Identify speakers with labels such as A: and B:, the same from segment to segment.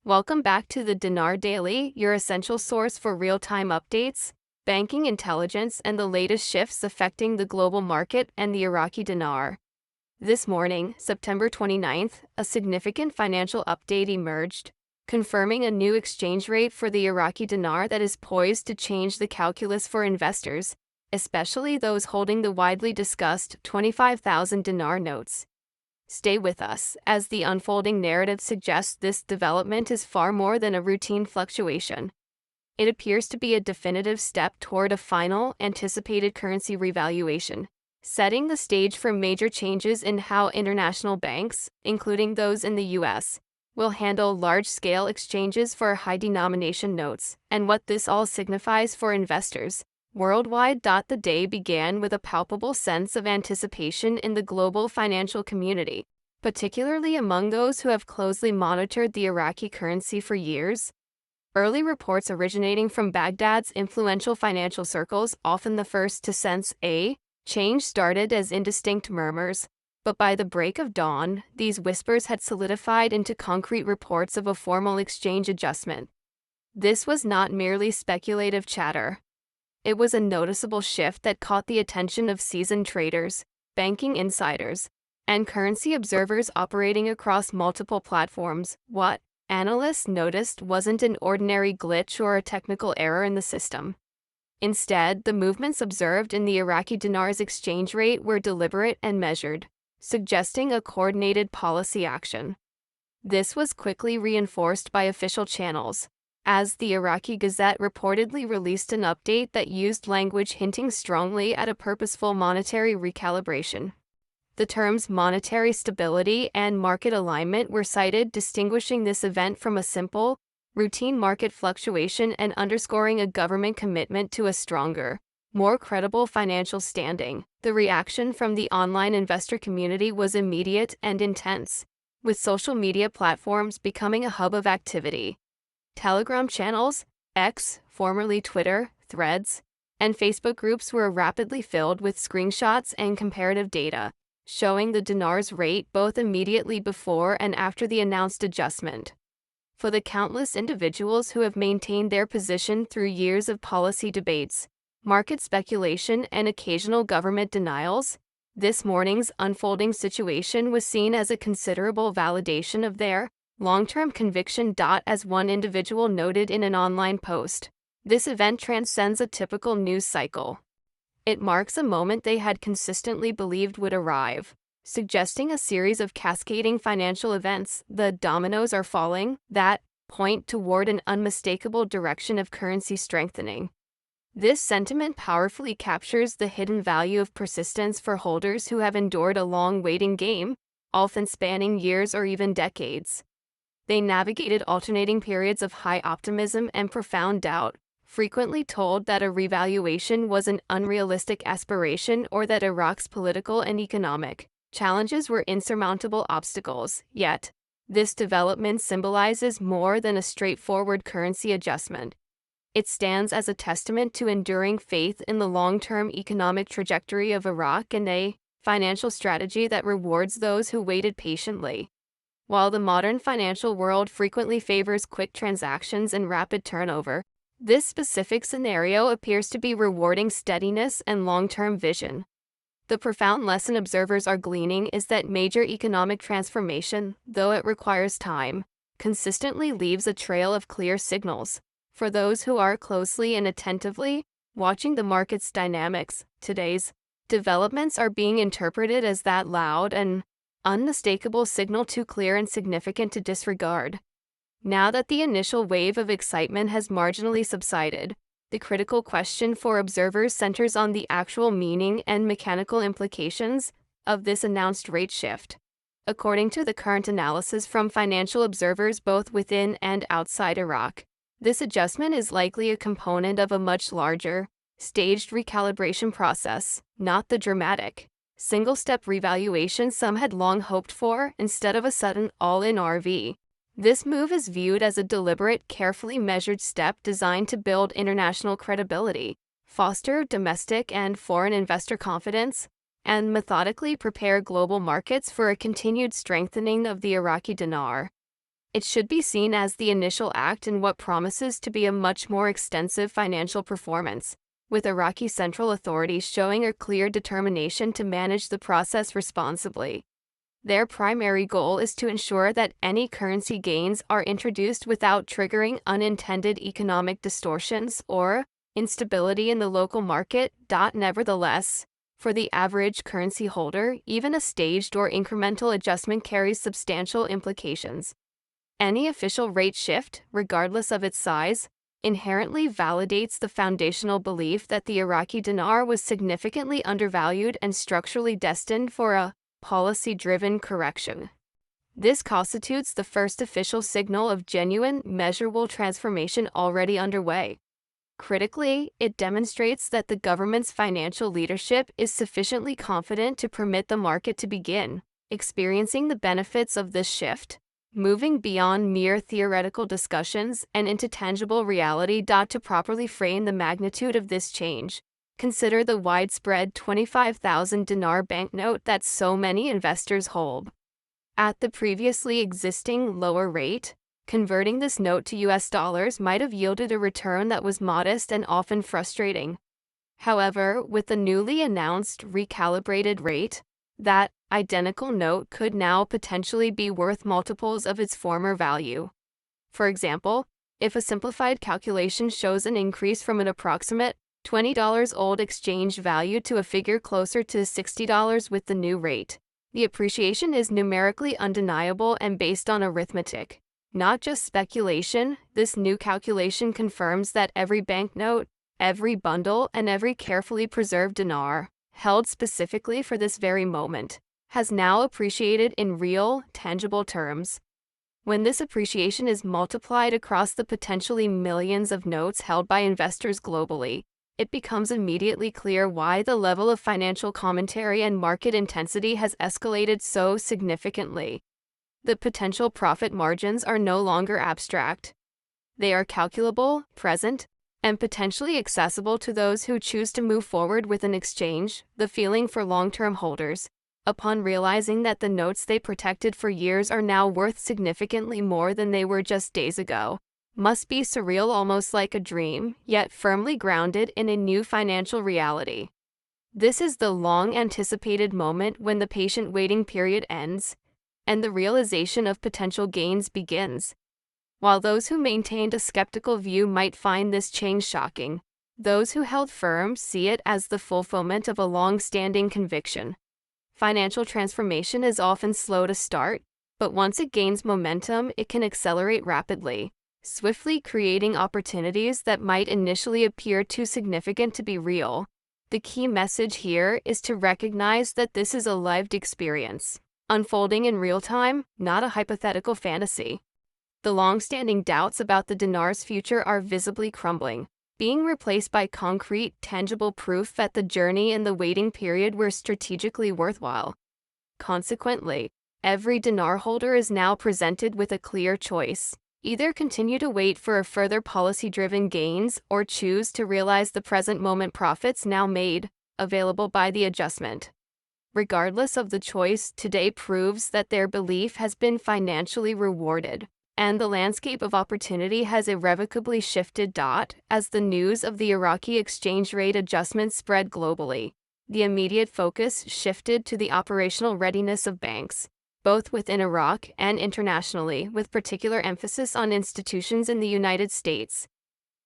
A: Welcome back to the Dinar Daily, your essential source for real-time updates, banking intelligence, and the latest shifts affecting the global market and the Iraqi dinar. This morning, September 29th, a significant financial update emerged, confirming a new exchange rate for the Iraqi dinar that is poised to change the calculus for investors, especially those holding the widely discussed 25,000 dinar notes. Stay with us, as the unfolding narrative suggests this development is far more than a routine fluctuation. It appears to be a definitive step toward a final, anticipated currency revaluation, setting the stage for major changes in how international banks, including those in the U.S., will handle large-scale exchanges for high-denomination notes, and what this all signifies for investors worldwide. The day began with a palpable sense of anticipation in the global financial community, particularly among those who have closely monitored the Iraqi currency for years. Early reports originating from Baghdad's influential financial circles, often the first to sense a change, started as indistinct murmurs, but by the break of dawn, these whispers had solidified into concrete reports of a formal exchange adjustment. This was not merely speculative chatter. It was a noticeable shift that caught the attention of seasoned traders, banking insiders, and currency observers operating across multiple platforms. What analysts noticed wasn't an ordinary glitch or a technical error in the system. Instead, the movements observed in the Iraqi dinar's exchange rate were deliberate and measured, suggesting a coordinated policy action. This was quickly reinforced by official channels, as the Iraqi Gazette reportedly released an update that used language hinting strongly at a purposeful monetary recalibration. The terms monetary stability and market alignment were cited, distinguishing this event from a simple, routine market fluctuation and underscoring a government commitment to a stronger, more credible financial standing. The reaction from the online investor community was immediate and intense, with social media platforms becoming a hub of activity. Telegram channels, X, formerly Twitter, Threads, and Facebook groups were rapidly filled with screenshots and comparative data, showing the dinar's rate both immediately before and after the announced adjustment. For the countless individuals who have maintained their position through years of policy debates, market speculation, and occasional government denials, this morning's unfolding situation was seen as a considerable validation of their long-term conviction. As one individual noted in an online post, this event transcends a typical news cycle. It marks a moment they had consistently believed would arrive, suggesting a series of cascading financial events. The dominoes are falling that point toward an unmistakable direction of currency strengthening. This sentiment powerfully captures the hidden value of persistence for holders who have endured a long waiting game, often spanning years or even decades. They navigated alternating periods of high optimism and profound doubt, frequently told that a revaluation was an unrealistic aspiration or that Iraq's political and economic challenges were insurmountable obstacles. Yet, this development symbolizes more than a straightforward currency adjustment. It stands as a testament to enduring faith in the long-term economic trajectory of Iraq and a financial strategy that rewards those who waited patiently. While the modern financial world frequently favors quick transactions and rapid turnover, this specific scenario appears to be rewarding steadiness and long-term vision. The profound lesson observers are gleaning is that major economic transformation, though it requires time, consistently leaves a trail of clear signals. For those who are closely and attentively watching the market's dynamics, today's developments are being interpreted as that loud and unmistakable signal, too clear and significant to disregard. Now that the initial wave of excitement has marginally subsided, the critical question for observers centers on the actual meaning and mechanical implications of this announced rate shift. According to the current analysis from financial observers both within and outside Iraq, this adjustment is likely a component of a much larger, staged recalibration process, not the dramatic, single-step revaluation some had long hoped for, instead of a sudden all-in RV. This move is viewed as a deliberate, carefully measured step designed to build international credibility, foster domestic and foreign investor confidence, and methodically prepare global markets for a continued strengthening of the Iraqi dinar. It should be seen as the initial act in what promises to be a much more extensive financial performance, with Iraqi central authorities showing a clear determination to manage the process responsibly. Their primary goal is to ensure that any currency gains are introduced without triggering unintended economic distortions or instability in the local market. Nevertheless, for the average currency holder, even a staged or incremental adjustment carries substantial implications. Any official rate shift, regardless of its size, inherently validates the foundational belief that the Iraqi dinar was significantly undervalued and structurally destined for a policy-driven correction. This constitutes the first official signal of genuine, measurable transformation already underway. Critically, it demonstrates that the government's financial leadership is sufficiently confident to permit the market to begin experiencing the benefits of this shift, moving beyond mere theoretical discussions and into tangible reality. To properly frame the magnitude of this change, consider the widespread 25,000 dinar banknote that so many investors hold. At the previously existing lower rate, converting this note to US dollars might have yielded a return that was modest and often frustrating. However, with the newly announced recalibrated rate, that identical note could now potentially be worth multiples of its former value. For example, if a simplified calculation shows an increase from an approximate $20 old exchange value to a figure closer to $60 with the new rate, the appreciation is numerically undeniable and based on arithmetic, not just speculation. This new calculation confirms that every banknote, every bundle, and every carefully preserved dinar, held specifically for this very moment, has now appreciated in real, tangible terms. When this appreciation is multiplied across the potentially millions of notes held by investors globally, it becomes immediately clear why the level of financial commentary and market intensity has escalated so significantly. The potential profit margins are no longer abstract. They are calculable, present, and potentially accessible to those who choose to move forward with an exchange. The feeling for long-term holders, upon realizing that the notes they protected for years are now worth significantly more than they were just days ago, must be surreal, almost like a dream, yet firmly grounded in a new financial reality. This is the long-anticipated moment when the patient waiting period ends, and the realization of potential gains begins. While those who maintained a skeptical view might find this change shocking, those who held firm see it as the fulfillment of a long-standing conviction. Financial transformation is often slow to start, but once it gains momentum, it can accelerate rapidly, swiftly creating opportunities that might initially appear too significant to be real. The key message here is to recognize that this is a lived experience, unfolding in real time, not a hypothetical fantasy. The long-standing doubts about the dinar's future are visibly crumbling, being replaced by concrete, tangible proof that the journey and the waiting period were strategically worthwhile. Consequently, every dinar holder is now presented with a clear choice: either continue to wait for further policy-driven gains or choose to realize the present moment profits now made available by the adjustment. Regardless of the choice, today proves that their belief has been financially rewarded, and the landscape of opportunity has irrevocably shifted. As the news of the Iraqi exchange rate adjustment spread globally, the immediate focus shifted to the operational readiness of banks, both within Iraq and internationally, with particular emphasis on institutions in the United States.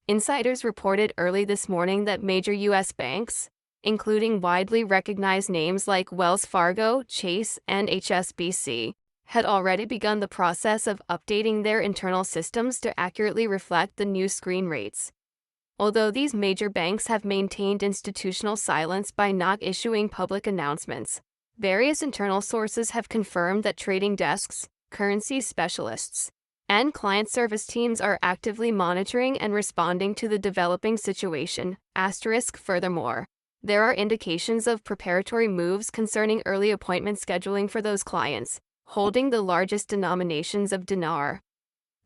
A: Insiders reported early this morning that major U.S. banks, including widely recognized names like Wells Fargo, Chase, and HSBC, had already begun the process of updating their internal systems to accurately reflect the new screen rates. Although these major banks have maintained institutional silence by not issuing public announcements, various internal sources have confirmed that trading desks, currency specialists, and client service teams are actively monitoring and responding to the developing situation. Furthermore, there are indications of preparatory moves concerning early appointment scheduling for those clients holding the largest denominations of dinar.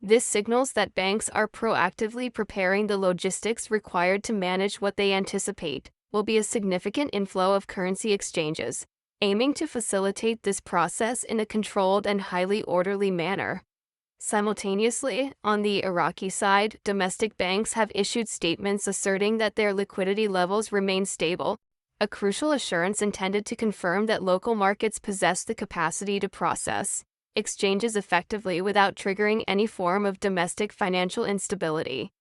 A: This signals that banks are proactively preparing the logistics required to manage what they anticipate will be a significant inflow of currency exchanges, aiming to facilitate this process in a controlled and highly orderly manner. Simultaneously, on the Iraqi side, domestic banks have issued statements asserting that their liquidity levels remain stable, a crucial assurance intended to confirm that local markets possess the capacity to process exchanges effectively without triggering any form of domestic financial instability.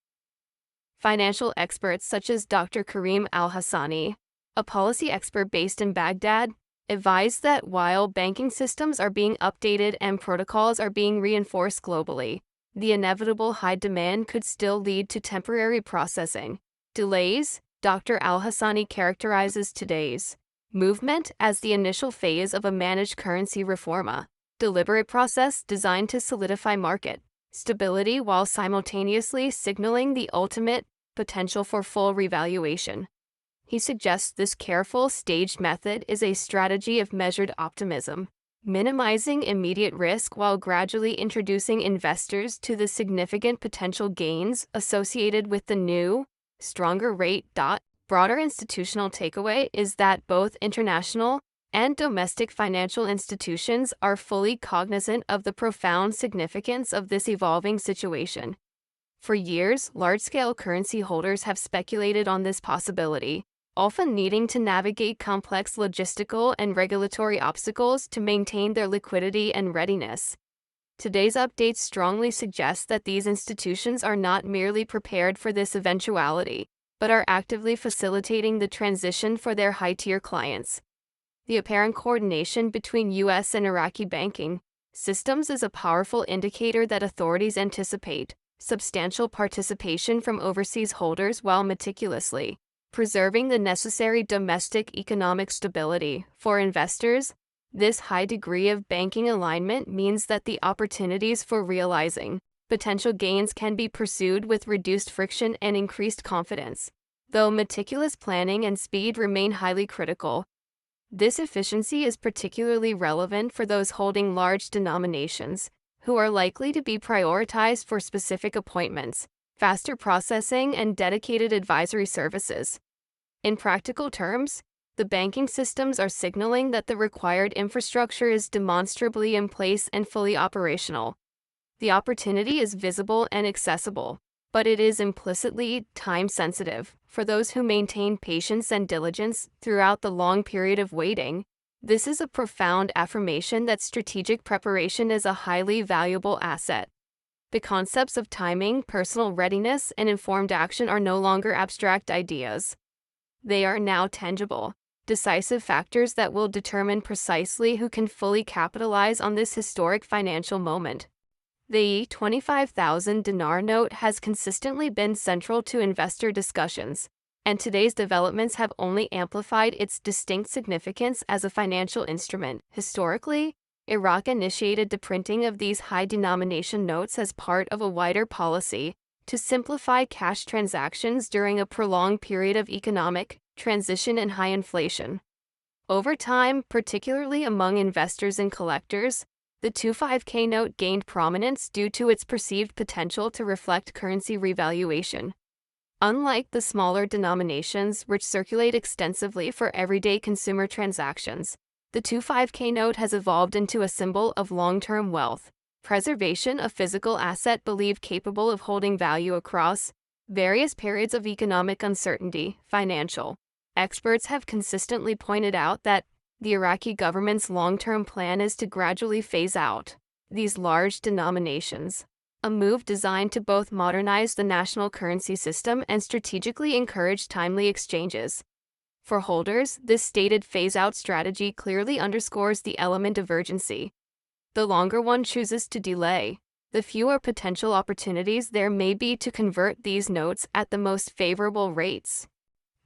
A: Financial experts such as Dr. Karim Al-Hassani, a policy expert based in Baghdad, advised that while banking systems are being updated and protocols are being reinforced globally, the inevitable high demand could still lead to temporary processing delays. Dr. Al-Hassani characterizes today's movement as the initial phase of a managed currency reform, a deliberate process designed to solidify market stability while simultaneously signaling the ultimate potential for full revaluation. He suggests this careful, staged method is a strategy of measured optimism, minimizing immediate risk while gradually introducing investors to the significant potential gains associated with the new, stronger rate. Broader institutional takeaway is that both international and domestic financial institutions are fully cognizant of the profound significance of this evolving situation. For years, large-scale currency holders have speculated on this possibility, often needing to navigate complex logistical and regulatory obstacles to maintain their liquidity and readiness. Today's updates strongly suggest that these institutions are not merely prepared for this eventuality, but are actively facilitating the transition for their high-tier clients. The apparent coordination between U.S. and Iraqi banking systems is a powerful indicator that authorities anticipate substantial participation from overseas holders while meticulously preserving the necessary domestic economic stability. For investors, this high degree of banking alignment means that the opportunities for realizing potential gains can be pursued with reduced friction and increased confidence. Though meticulous planning and speed remain highly critical, this efficiency is particularly relevant for those holding large denominations, who are likely to be prioritized for specific appointments, faster processing, and dedicated advisory services. In practical terms, the banking systems are signaling that the required infrastructure is demonstrably in place and fully operational. The opportunity is visible and accessible, but it is implicitly time-sensitive. For those who maintain patience and diligence throughout the long period of waiting, this is a profound affirmation that strategic preparation is a highly valuable asset. The concepts of timing, personal readiness, and informed action are no longer abstract ideas. They are now tangible, decisive factors that will determine precisely who can fully capitalize on this historic financial moment. The 25,000 dinar note has consistently been central to investor discussions, and today's developments have only amplified its distinct significance as a financial instrument. Historically, Iraq initiated the printing of these high-denomination notes as part of a wider policy to simplify cash transactions during a prolonged period of economic transition and high inflation. Over time, particularly among investors and collectors, the 25K note gained prominence due to its perceived potential to reflect currency revaluation. Unlike the smaller denominations, which circulate extensively for everyday consumer transactions, the 25K note has evolved into a symbol of long-term wealth preservation, a physical asset believed capable of holding value across various periods of economic uncertainty. Financial experts have consistently pointed out that the Iraqi government's long-term plan is to gradually phase out these large denominations, a move designed to both modernize the national currency system and strategically encourage timely exchanges. For holders, this stated phase-out strategy clearly underscores the element of urgency. The longer one chooses to delay, the fewer potential opportunities there may be to convert these notes at the most favorable rates.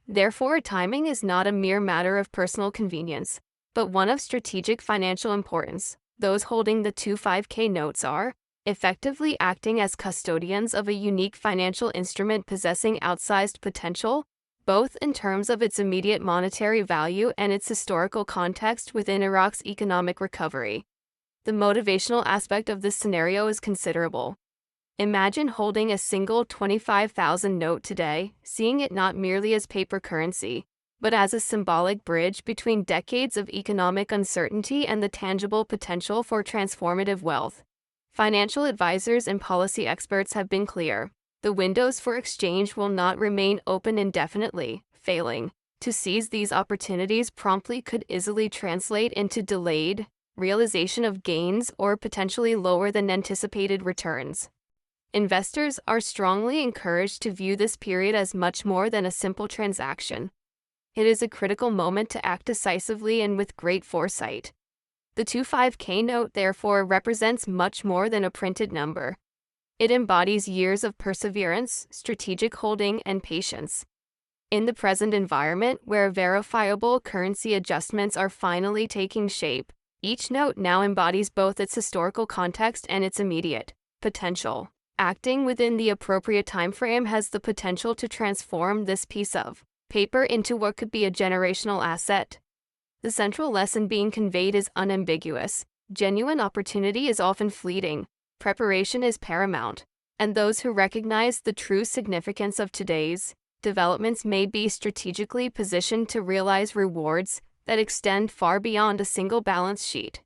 A: Therefore, timing is not a mere matter of personal convenience, but one of strategic financial importance. Those holding the 25K notes are effectively acting as custodians of a unique financial instrument possessing outsized potential, both in terms of its immediate monetary value and its historical context within Iraq's economic recovery. The motivational aspect of this scenario is considerable. Imagine holding a single 25,000 note today, seeing it not merely as paper currency, but as a symbolic bridge between decades of economic uncertainty and the tangible potential for transformative wealth. Financial advisors and policy experts have been clear. The windows for exchange will not remain open indefinitely. Failing to seize these opportunities promptly could easily translate into delayed realization of gains or potentially lower than anticipated returns. Investors are strongly encouraged to view this period as much more than a simple transaction. It is a critical moment to act decisively and with great foresight. The 25K note, therefore, represents much more than a printed number. It embodies years of perseverance, strategic holding, and patience. In the present environment, where verifiable currency adjustments are finally taking shape, each note now embodies both its historical context and its immediate potential. Acting within the appropriate timeframe has the potential to transform this piece of paper into what could be a generational asset. The central lesson being conveyed is unambiguous. Genuine opportunity is often fleeting. Preparation is paramount. And those who recognize the true significance of today's developments may be strategically positioned to realize rewards that extend far beyond a single balance sheet.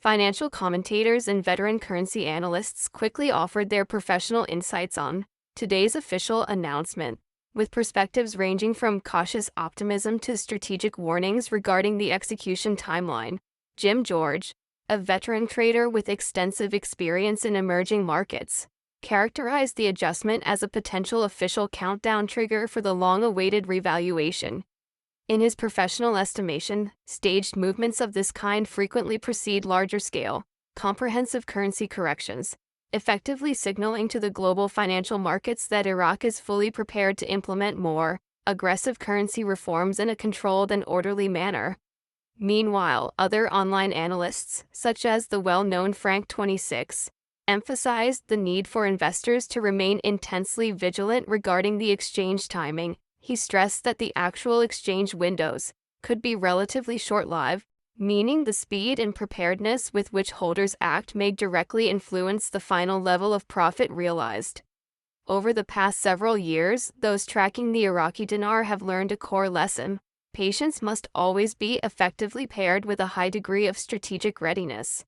A: Financial commentators and veteran currency analysts quickly offered their professional insights on today's official announcement, with perspectives ranging from cautious optimism to strategic warnings regarding the execution timeline. Jim George, a veteran trader with extensive experience in emerging markets, characterized the adjustment as a potential official countdown trigger for the long-awaited revaluation. In his professional estimation, staged movements of this kind frequently precede larger-scale, comprehensive currency corrections, effectively signaling to the global financial markets that Iraq is fully prepared to implement more aggressive currency reforms in a controlled and orderly manner. Meanwhile, other online analysts, such as the well-known Frank26, emphasized the need for investors to remain intensely vigilant regarding the exchange timing. He stressed that the actual exchange windows could be relatively short-lived, meaning the speed and preparedness with which holders act may directly influence the final level of profit realized. Over the past several years, those tracking the Iraqi dinar have learned a core lesson. Patience must always be effectively paired with a high degree of strategic readiness.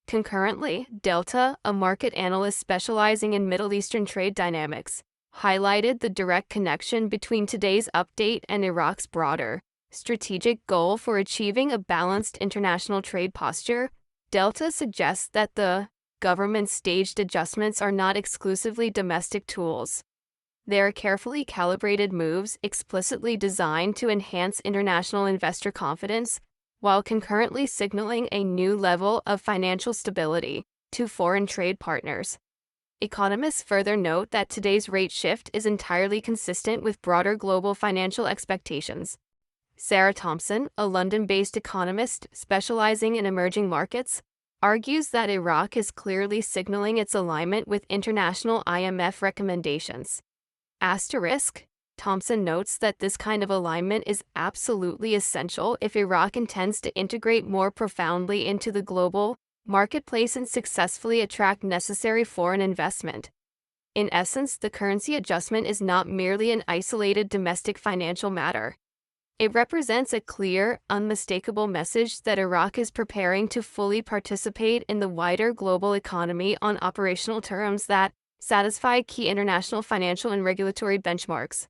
A: Concurrently, Delta, a market analyst specializing in Middle Eastern trade dynamics, highlighted the direct connection between today's update and Iraq's broader strategic goal for achieving a balanced international trade posture. Delta suggests that the government's staged adjustments are not exclusively domestic tools. They are carefully calibrated moves explicitly designed to enhance international investor confidence, while concurrently signaling a new level of financial stability to foreign trade partners. Economists further note that today's rate shift is entirely consistent with broader global financial expectations. Sarah Thompson, a London-based economist specializing in emerging markets, argues that Iraq is clearly signaling its alignment with international IMF recommendations. Thompson notes that this kind of alignment is absolutely essential if Iraq intends to integrate more profoundly into the global marketplace and successfully attract necessary foreign investment. In essence, the currency adjustment is not merely an isolated domestic financial matter. It represents a clear, unmistakable message that Iraq is preparing to fully participate in the wider global economy on operational terms that satisfy key international financial and regulatory benchmarks.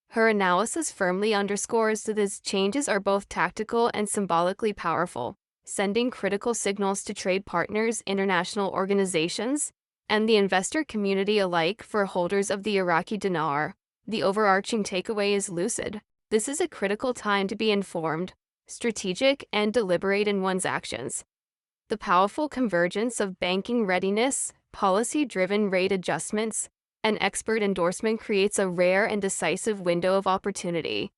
A: Her analysis firmly underscores that these changes are both tactical and symbolically powerful, sending critical signals to trade partners, international organizations, and the investor community alike. For holders of the Iraqi dinar, the overarching takeaway is lucid. This is a critical time to be informed, strategic, and deliberate in one's actions. The powerful convergence of banking readiness, policy-driven rate adjustments, and expert endorsement creates a rare and decisive window of opportunity.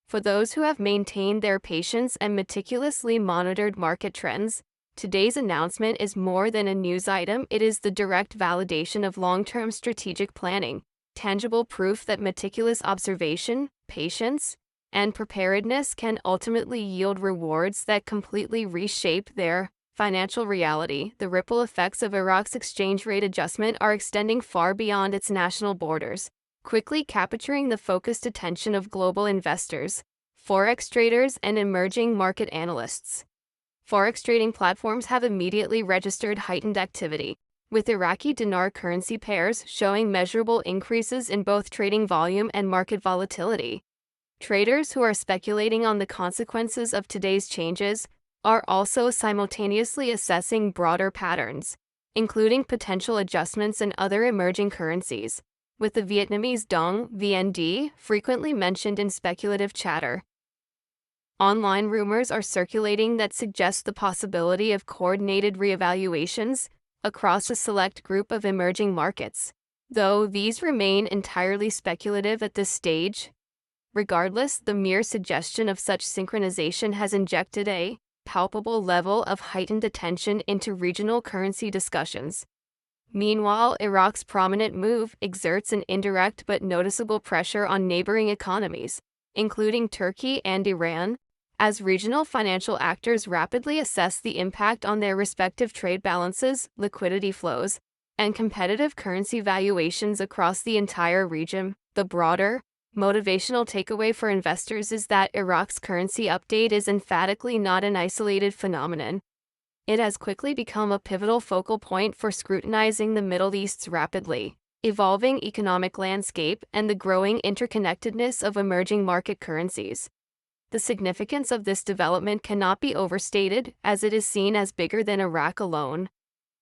A: For those who have maintained their patience and meticulously monitored market trends, today's announcement is more than a news item. It is the direct validation of long-term strategic planning, tangible proof that meticulous observation, patience, and preparedness can ultimately yield rewards that completely reshape their financial reality. The ripple effects of Iraq's exchange rate adjustment are extending far beyond its national borders, quickly capturing the focused attention of global investors, forex traders, and emerging market analysts. Forex trading platforms have immediately registered heightened activity. with Iraqi dinar currency pairs showing measurable increases in both trading volume and market volatility. Traders who are speculating on the consequences of today's changes are also simultaneously assessing broader patterns, including potential adjustments in other emerging currencies, with the Vietnamese dong (VND) frequently mentioned in speculative chatter. Online rumors are circulating that suggest the possibility of coordinated reevaluations across a select group of emerging markets, though these remain entirely speculative at this stage. Regardless, the mere suggestion of such synchronization has injected a palpable level of heightened attention into regional currency discussions. Meanwhile, Iraq's prominent move exerts an indirect but noticeable pressure on neighboring economies, including Turkey and Iran, as regional financial actors rapidly assess the impact on their respective trade balances, liquidity flows, and competitive currency valuations across the entire region. The broader, motivational takeaway for investors is that Iraq's currency update is emphatically not an isolated phenomenon. It has quickly become a pivotal focal point for scrutinizing the Middle East's rapidly evolving economic landscape and the growing interconnectedness of emerging market currencies. The significance of this development cannot be overstated, as it is seen as bigger than Iraq alone.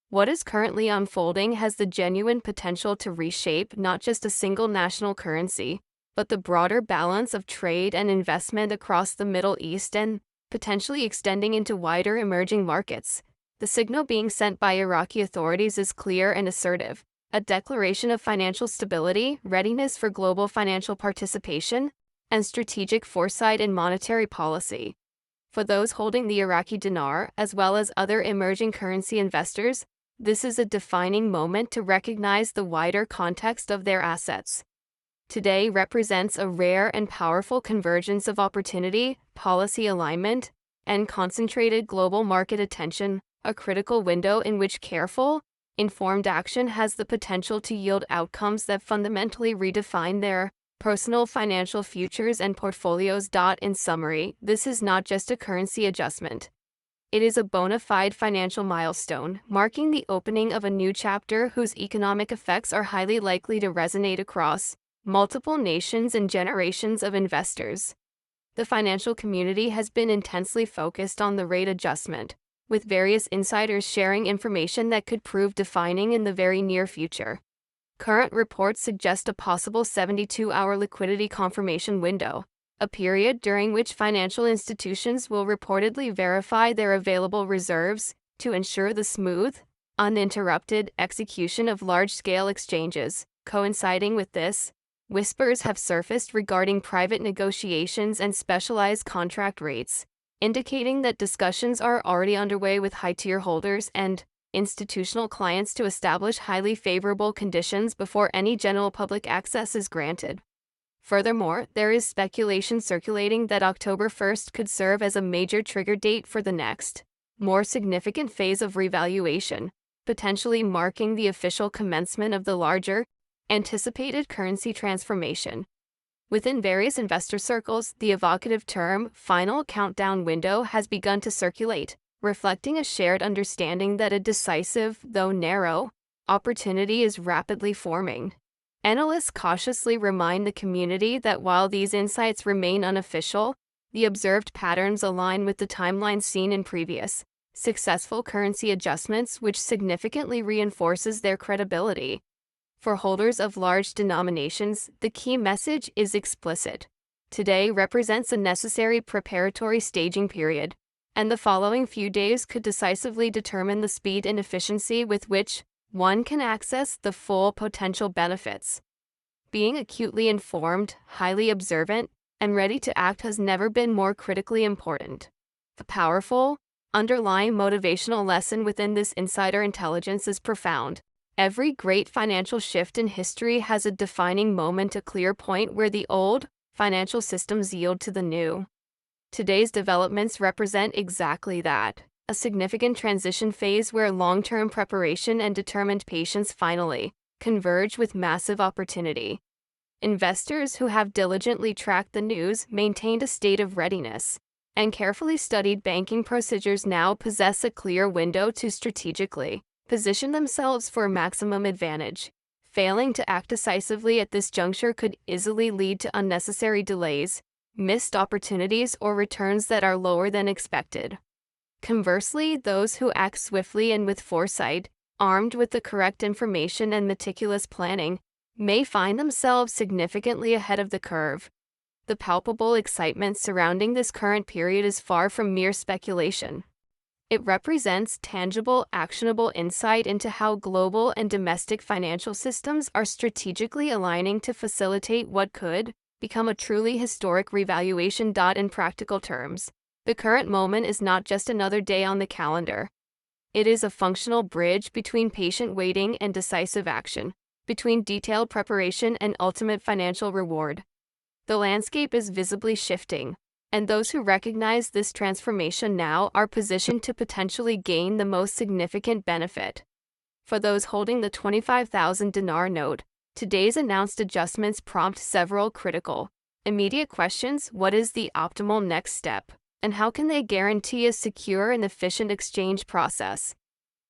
A: What is currently unfolding has the genuine potential to reshape not just a single national currency, but the broader balance of trade and investment across the Middle East and potentially extending into wider emerging markets. The signal being sent by Iraqi authorities is clear and assertive, a declaration of financial stability, readiness for global financial participation, and strategic foresight in monetary policy. For those holding the Iraqi dinar, as well as other emerging currency investors, this is a defining moment to recognize the wider context of their assets. Today represents a rare and powerful convergence of opportunity, policy alignment, and concentrated global market attention, a critical window in which careful, informed action has the potential to yield outcomes that fundamentally redefine their personal financial futures and portfolios. In summary, this is not just a currency adjustment. It is a bona fide financial milestone, marking the opening of a new chapter whose economic effects are highly likely to resonate across multiple nations and generations of investors. The financial community has been intensely focused on the rate adjustment, with various insiders sharing information that could prove defining in the very near future. Current reports suggest a possible 72-hour liquidity confirmation window, a period during which financial institutions will reportedly verify their available reserves to ensure the smooth, uninterrupted execution of large-scale exchanges. Coinciding with this, whispers have surfaced regarding private negotiations and specialized contract rates, indicating that discussions are already underway with high-tier holders and institutional clients to establish highly favorable conditions before any general public access is granted. Furthermore, there is speculation circulating that October 1st could serve as a major trigger date for the next, more significant phase of revaluation, potentially marking the official commencement of the larger, anticipated currency transformation. Within various investor circles, the evocative term final countdown window has begun to circulate, reflecting a shared understanding that a decisive, though narrow, opportunity is rapidly forming. Analysts cautiously remind the community that while these insights remain unofficial, the observed patterns align with the timelines seen in previous, successful currency adjustments, which significantly reinforces their credibility. For holders of large denominations, the key message is explicit. Today represents a necessary preparatory staging period, and the following few days could decisively determine the speed and efficiency with which one can access the full potential benefits. Being acutely informed, highly observant, and ready to act has never been more critically important. The powerful, underlying motivational lesson within this insider intelligence is profound. Every great financial shift in history has a defining moment, a clear point where the old financial systems yield to the new. Today's developments represent exactly that, a significant transition phase where long-term preparation and determined patience finally converge with massive opportunity. Investors who have diligently tracked the news, maintained a state of readiness, and carefully studied banking procedures now possess a clear window to strategically position themselves for maximum advantage. Failing to act decisively at this juncture could easily lead to unnecessary delays, missed opportunities, or returns that are lower than expected. Conversely, those who act swiftly and with foresight, armed with the correct information and meticulous planning, may find themselves significantly ahead of the curve. The palpable excitement surrounding this current period is far from mere speculation. It represents tangible, actionable insight into how global and domestic financial systems are strategically aligning to facilitate what could become a truly historic revaluation. In practical terms, the current moment is not just another day on the calendar. It is a functional bridge between patient waiting and decisive action, between detailed preparation and ultimate financial reward. The landscape is visibly shifting, and those who recognize this transformation now are positioned to potentially gain the most significant benefit. For those holding the 25,000 dinar note, today's announced adjustments prompt several critical, immediate questions. What is the optimal next step, and how can they guarantee a secure and efficient exchange process?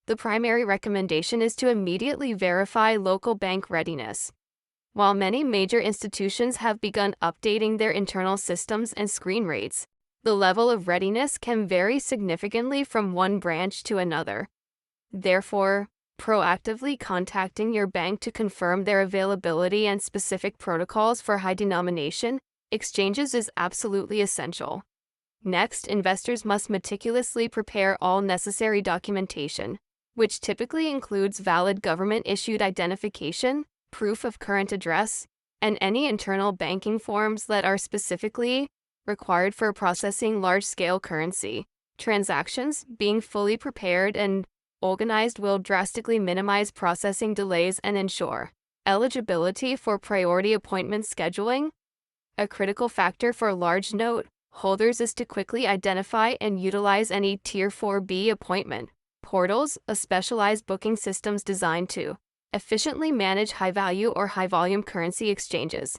A: The primary recommendation is to immediately verify local bank readiness. While many major institutions have begun updating their internal systems and screen rates, the level of readiness can vary significantly from one branch to another. Therefore, proactively contacting your bank to confirm their availability and specific protocols for high denomination exchanges is absolutely essential. Next, investors must meticulously prepare all necessary documentation, which typically includes valid government-issued identification, proof of current address, and any internal banking forms that are specifically required for processing large-scale currency transactions. Being fully prepared and organized will drastically minimize processing delays and ensure eligibility for priority appointment scheduling. A critical factor for large note holders is to quickly identify and utilize any Tier 4B appointment portals, a specialized booking systems designed to efficiently manage high-value or high-volume currency exchanges.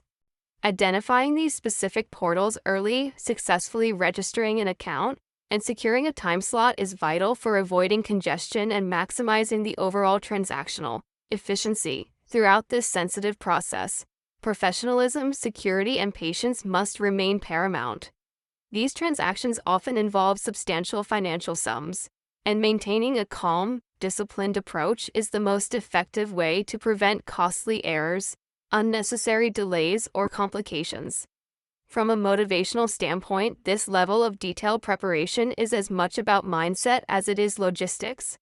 A: Identifying these specific portals early, successfully registering an account, and securing a time slot is vital for avoiding congestion and maximizing the overall transactional efficiency. Throughout this sensitive process, professionalism, security, and patience must remain paramount. These transactions often involve substantial financial sums, and maintaining a calm, disciplined approach is the most effective way to prevent costly errors, unnecessary delays, or complications. From a motivational standpoint, this level of detailed preparation is as much about mindset as it is logistics.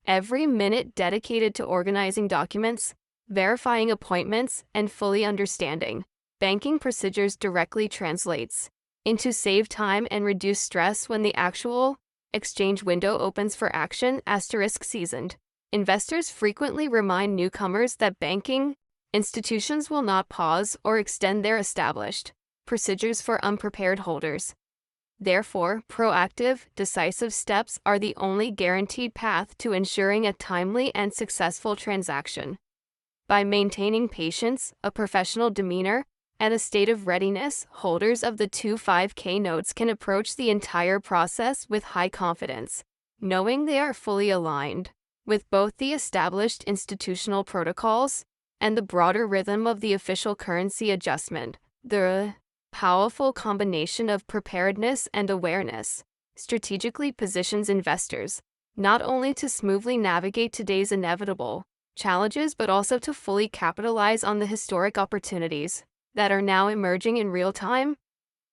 A: Every minute dedicated to organizing documents, verifying appointments, and fully understanding banking procedures directly translates into save time and reduce stress when the actual exchange window opens for action. Seasoned investors frequently remind newcomers that banking institutions will not pause or extend their established procedures for unprepared holders. Therefore, proactive, decisive steps are the only guaranteed path to ensuring a timely and successful transaction. By maintaining patience, a professional demeanor, and a state of readiness, holders of the 25K notes can approach the entire process with high confidence, knowing they are fully aligned with both the established institutional protocols and the broader rhythm of the official currency adjustment. The powerful combination of preparedness and awareness strategically positions investors not only to smoothly navigate today's inevitable challenges but also to fully capitalize on the historic opportunities that are now emerging in real time.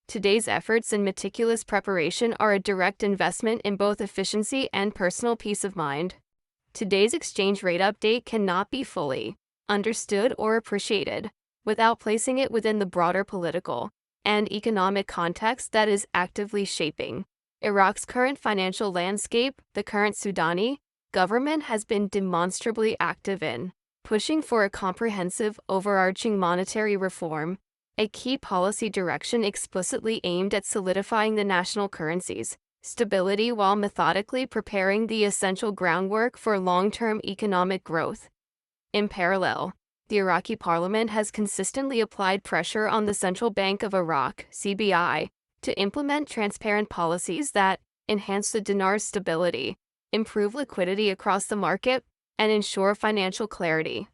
A: Today's efforts and meticulous preparation are a direct investment in both efficiency and personal peace of mind. Today's exchange rate update cannot be fully understood or appreciated without placing it within the broader political and economic context that is actively shaping Iraq's current financial landscape. The current Sudani government has been demonstrably active in pushing for a comprehensive, overarching monetary reform, a key policy direction explicitly aimed at solidifying the national currency's stability while methodically preparing the essential groundwork for long-term economic growth. In parallel, the Iraqi parliament has consistently applied pressure on the Central Bank of Iraq, CBI, to implement transparent policies that enhance the dinar's stability, improve liquidity across the market, and ensure financial clarity.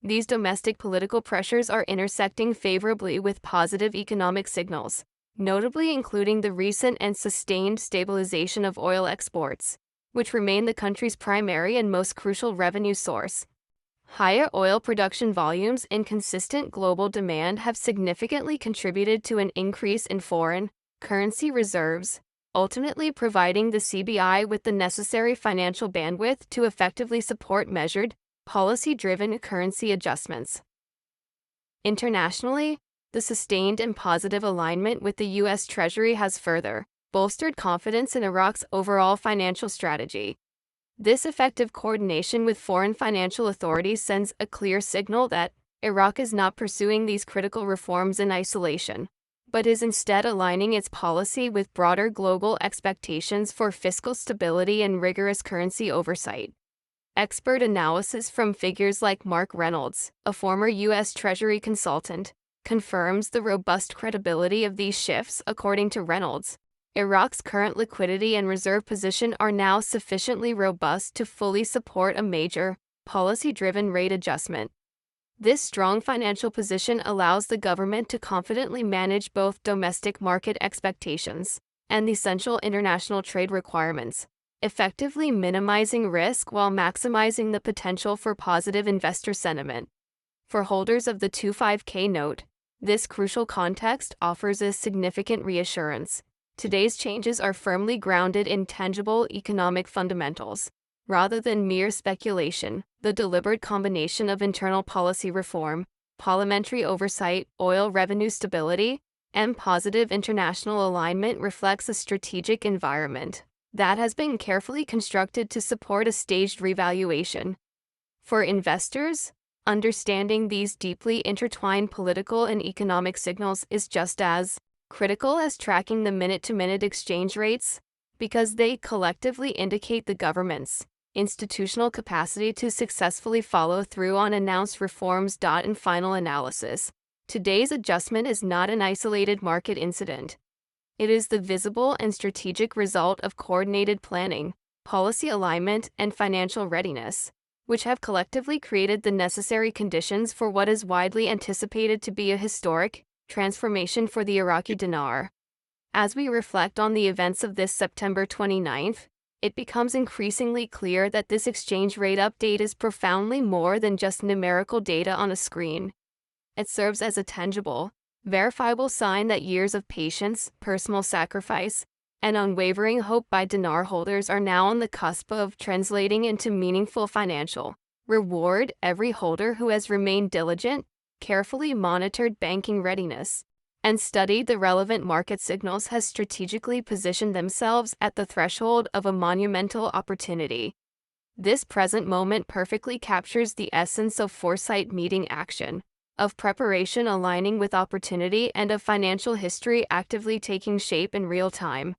A: These domestic political pressures are intersecting favorably with positive economic signals, notably including the recent and sustained stabilization of oil exports, which remain the country's primary and most crucial revenue source. Higher oil production volumes and consistent global demand have significantly contributed to an increase in foreign currency reserves, ultimately providing the CBI with the necessary financial bandwidth to effectively support measured, policy-driven currency adjustments. Internationally, the sustained and positive alignment with the U.S. Treasury has further bolstered confidence in Iraq's overall financial strategy. This effective coordination with foreign financial authorities sends a clear signal that Iraq is not pursuing these critical reforms in isolation, but is instead aligning its policy with broader global expectations for fiscal stability and rigorous currency oversight. Expert analysis from figures like Mark Reynolds, a former U.S. Treasury consultant, confirms the robust credibility of these shifts. According to Reynolds, Iraq's current liquidity and reserve position are now sufficiently robust to fully support a major, policy-driven rate adjustment. This strong financial position allows the government to confidently manage both domestic market expectations and the essential international trade requirements, effectively minimizing risk while maximizing the potential for positive investor sentiment. For holders of the 25K note, this crucial context offers a significant reassurance. Today's changes are firmly grounded in tangible economic fundamentals, rather than mere speculation. The deliberate combination of internal policy reform, parliamentary oversight, oil revenue stability, and positive international alignment reflects a strategic environment that has been carefully constructed to support a staged revaluation. For investors, understanding these deeply intertwined political and economic signals is just as critical as tracking the minute-to-minute exchange rates, because they collectively indicate the government's institutional capacity to successfully follow through on announced reforms. In final analysis, today's adjustment is not an isolated market incident. It is the visible and strategic result of coordinated planning, policy alignment, and financial readiness, which have collectively created the necessary conditions for what is widely anticipated to be a historic transformation for the Iraqi dinar. As we reflect on the events of this September 29th, it becomes increasingly clear that this exchange rate update is profoundly more than just numerical data on a screen. It serves as a tangible, verifiable sign that years of patience, personal sacrifice, and unwavering hope by dinar holders are now on the cusp of translating into meaningful financial reward. Every holder who has remained diligent, carefully monitored banking readiness, and studied the relevant market signals has strategically positioned themselves at the threshold of a monumental opportunity. This present moment perfectly captures the essence of foresight meeting action, of preparation aligning with opportunity, and of financial history actively taking shape in real time.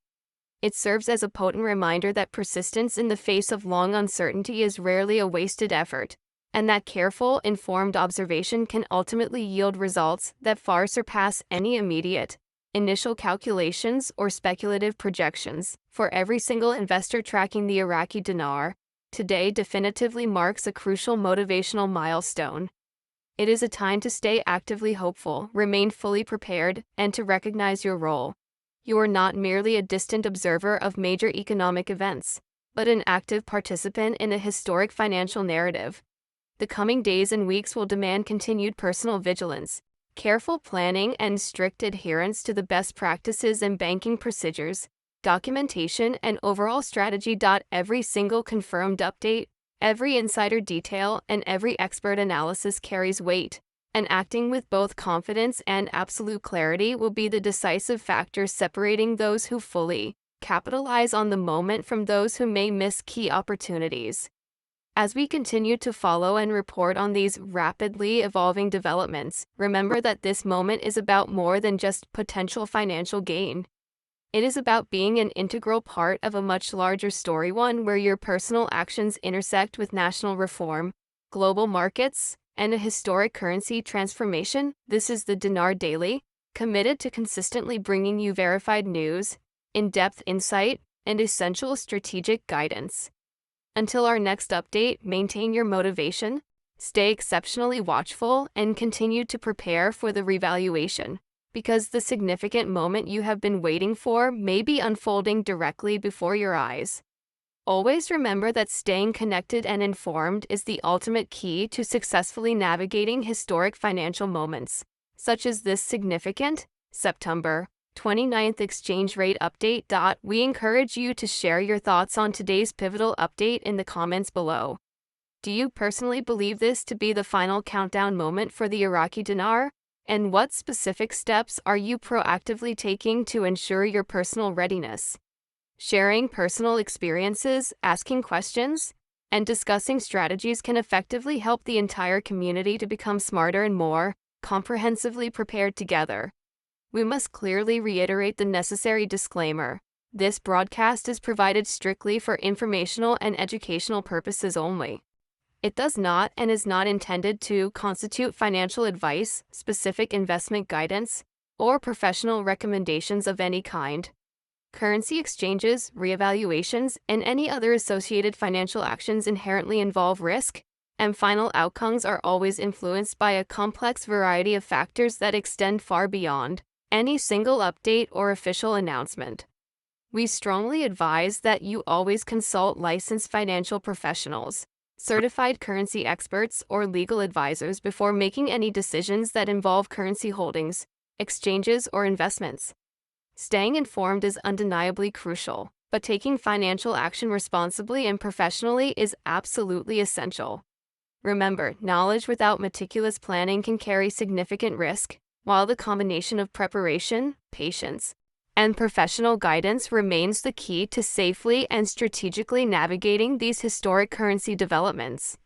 A: It serves as a potent reminder that persistence in the face of long uncertainty is rarely a wasted effort, and that careful, informed observation can ultimately yield results that far surpass any immediate, initial calculations or speculative projections. For every single investor tracking the Iraqi dinar, today definitively marks a crucial motivational milestone. It is a time to stay actively hopeful, remain fully prepared, and to recognize your role. You are not merely a distant observer of major economic events, but an active participant in a historic financial narrative. The coming days and weeks will demand continued personal vigilance, careful planning, and strict adherence to the best practices in banking procedures, documentation, and overall strategy. Every single confirmed update, every insider detail, and every expert analysis carries weight, and acting with both confidence and absolute clarity will be the decisive factor separating those who fully capitalize on the moment from those who may miss key opportunities. As we continue to follow and report on these rapidly evolving developments, remember that this moment is about more than just potential financial gain. It is about being an integral part of a much larger story, one where your personal actions intersect with national reform, global markets, and a historic currency transformation. This is the Dinar Daily, committed to consistently bringing you verified news, in-depth insight, and essential strategic guidance. Until our next update, maintain your motivation, stay exceptionally watchful, and continue to prepare for the revaluation, because the significant moment you have been waiting for may be unfolding directly before your eyes. Always remember that staying connected and informed is the ultimate key to successfully navigating historic financial moments, such as this significant September 29th exchange rate update. We encourage you to share your thoughts on today's pivotal update in the comments below. Do you personally believe this to be the final countdown moment for the Iraqi dinar? And what specific steps are you proactively taking to ensure your personal readiness? Sharing personal experiences, asking questions, and discussing strategies can effectively help the entire community to become smarter and more comprehensively prepared together. We must clearly reiterate the necessary disclaimer. This broadcast is provided strictly for informational and educational purposes only. It does not and is not intended to constitute financial advice, specific investment guidance, or professional recommendations of any kind. Currency exchanges, reevaluations, and any other associated financial actions inherently involve risk, and final outcomes are always influenced by a complex variety of factors that extend far beyond any single update or official announcement. We strongly advise that you always consult licensed financial professionals, certified currency experts, or legal advisors before making any decisions that involve currency holdings, exchanges, or investments. Staying informed is undeniably crucial, but taking financial action responsibly and professionally is absolutely essential. Remember, knowledge without meticulous planning can carry significant risk, while the combination of preparation, patience, and professional guidance remains the key to safely and strategically navigating these historic currency developments.